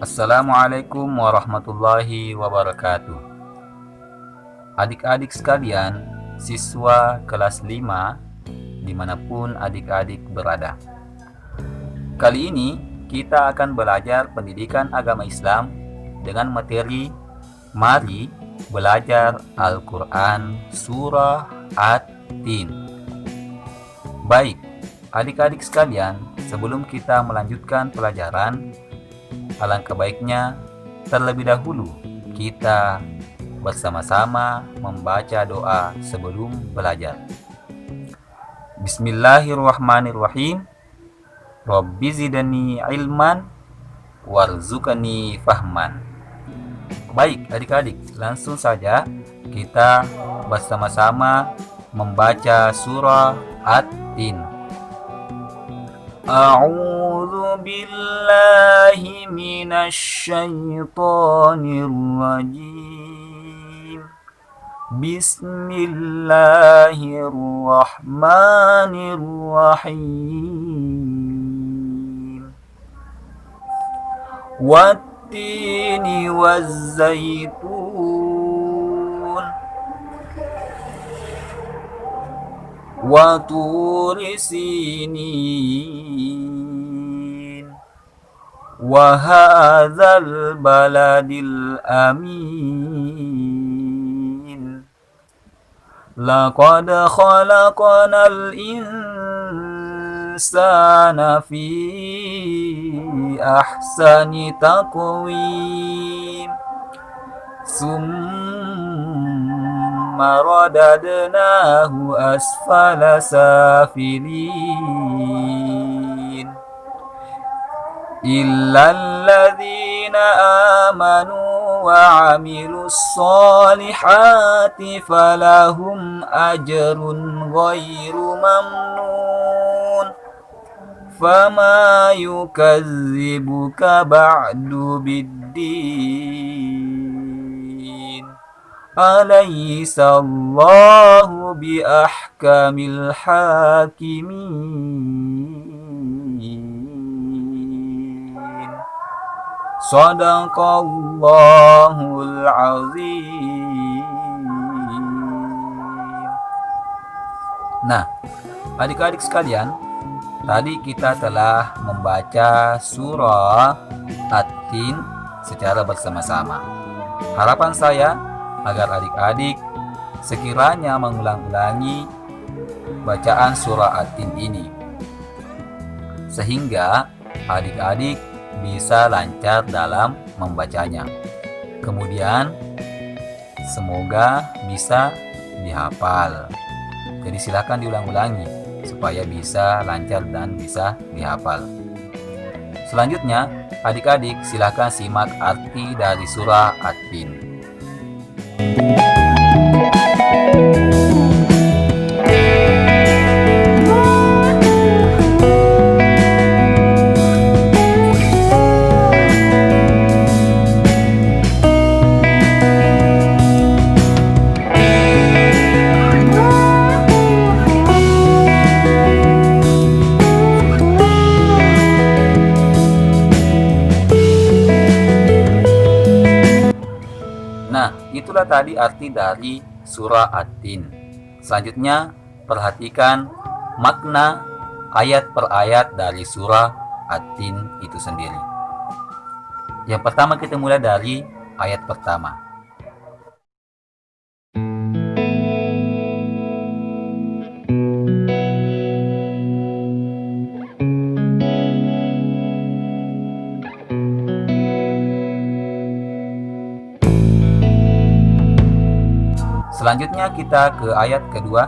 Assalamualaikum warahmatullahi wabarakatuh. Adik-adik sekalian, siswa kelas 5 dimanapun adik-adik berada. Kali ini kita akan belajar pendidikan agama Islam dengan materi Mari Belajar Al-Quran Surah At-Tin. Baik, adik-adik sekalian, sebelum kita melanjutkan pelajaran, alangkah baiknya terlebih dahulu kita bersama-sama membaca doa sebelum belajar. Bismillahirrahmanirrahim. Rabbi zidni ilman warzuqni fahman. Baik adik-adik, langsung saja kita bersama-sama membaca surah At-Tin. A'udzu billahi minasy syaithanir rajim. Bismillahirrahmanirrahim. Wattini wazzaitun wa turi sinin wa hadzal baladil amin. Laqad khalaqnal insana fi ahsani taqwim. Summa radadnahu asfala safilin. Illal ladzina amanu wa 'amilus solihati falahum ajrun ghairu mamnun. Fama yukazzibuka ba'du biddin. Alaysa Allahu bi ahkamil hakimin. Shadaqallahul azim. Nah, adik-adik sekalian, tadi kita telah membaca surah At-Tin secara bersama-sama. Harapan saya agar adik-adik sekiranya mengulang-ulangi bacaan surah At-Tin ini, sehingga adik-adik bisa lancar dalam membacanya. Kemudian semoga bisa dihafal. Jadi silakan diulang-ulangi supaya bisa lancar dan bisa dihafal. Selanjutnya, adik-adik silakan simak arti dari surah At-Tin. Nah, itulah tadi arti dari surah At-Tin. Selanjutnya, perhatikan makna ayat per ayat dari surah At-Tin itu sendiri. Yang pertama kita mulai dari ayat pertama. Selanjutnya kita ke ayat kedua.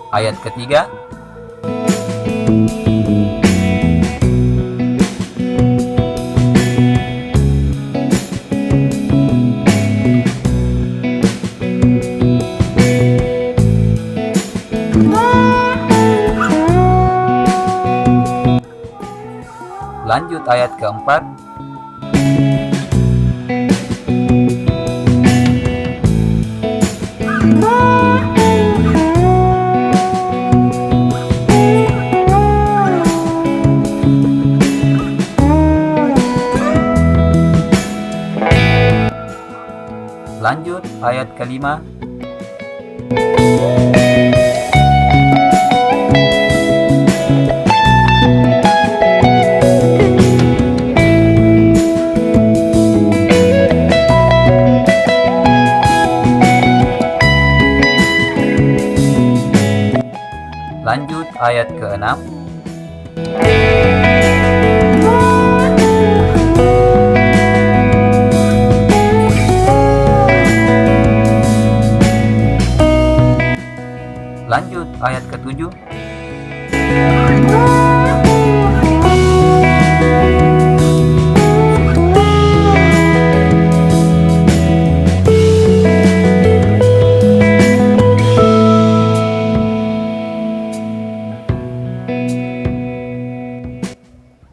Ayat ketiga. ayat keempat. Lanjut ayat kelima. Lanjut ayat ke-6. Lanjut ayat ke-7.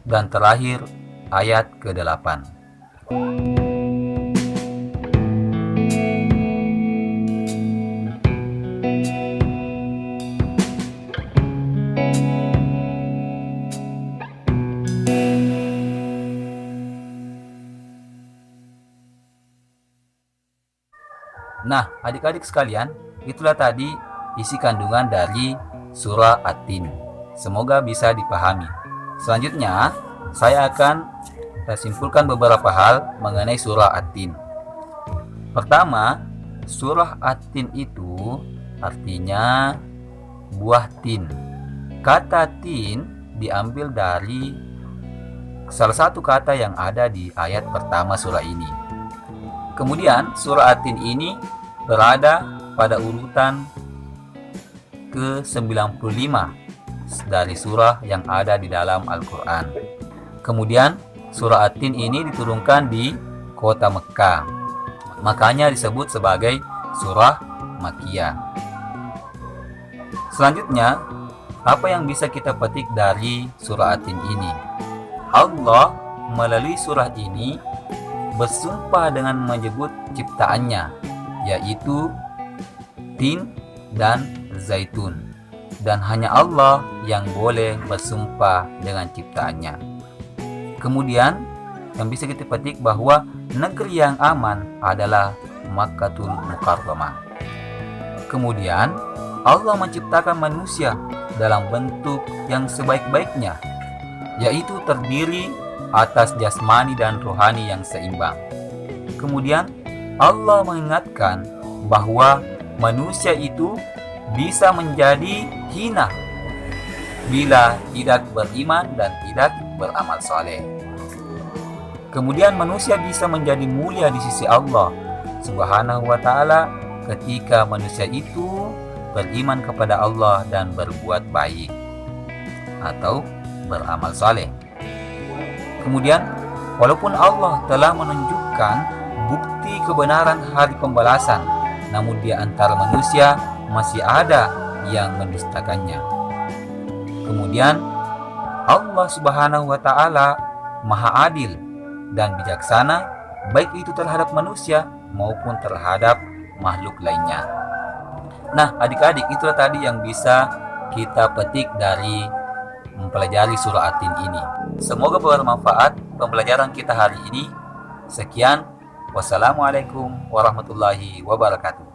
Dan terakhir ayat ke-8. Nah, adik-adik sekalian, itulah tadi isi kandungan dari surah At-Tin. Semoga bisa dipahami. Selanjutnya, saya akan simpulkan beberapa hal mengenai surah At-Tin. Pertama, surah At-Tin itu artinya buah tin. Kata tin diambil dari salah satu kata yang ada di ayat pertama surah ini. Kemudian surah At-Tin ini berada pada urutan ke-95 dari surah yang ada di dalam Al-Quran. Kemudian surah At-Tin ini diturunkan di kota Mekah. Makanya disebut sebagai surah Makkiyah. Selanjutnya, apa yang bisa kita petik dari surah At-Tin ini? Allah melalui surah ini bersumpah dengan menyebut ciptaannya, yaitu tin dan zaitun. Dan hanya Allah yang boleh bersumpah dengan ciptaannya. Kemudian yang bisa kita petik bahwa negeri yang aman adalah Makkatul Mukarramah. Kemudian Allah menciptakan manusia dalam bentuk yang sebaik-baiknya, yaitu terdiri atas jasmani dan rohani yang seimbang. Kemudian Allah mengingatkan bahwa manusia itu bisa menjadi hina bila tidak beriman dan tidak beramal saleh. Kemudian manusia bisa menjadi mulia di sisi Allah Subhanahu wa ta'ala ketika manusia itu beriman kepada Allah dan berbuat baik atau beramal saleh. Kemudian, walaupun Allah telah menunjukkan bukti kebenaran hari pembalasan, namun di antara manusia masih ada yang mendustakannya. Kemudian, Allah Subhanahu wa ta'ala Maha Adil dan bijaksana, baik itu terhadap manusia maupun terhadap makhluk lainnya. Nah, adik-adik, itulah tadi yang bisa kita petik dari mempelajari surah At-Tin ini. Semoga bermanfaat pembelajaran kita hari ini. Sekian, wassalamualaikum warahmatullahi wabarakatuh.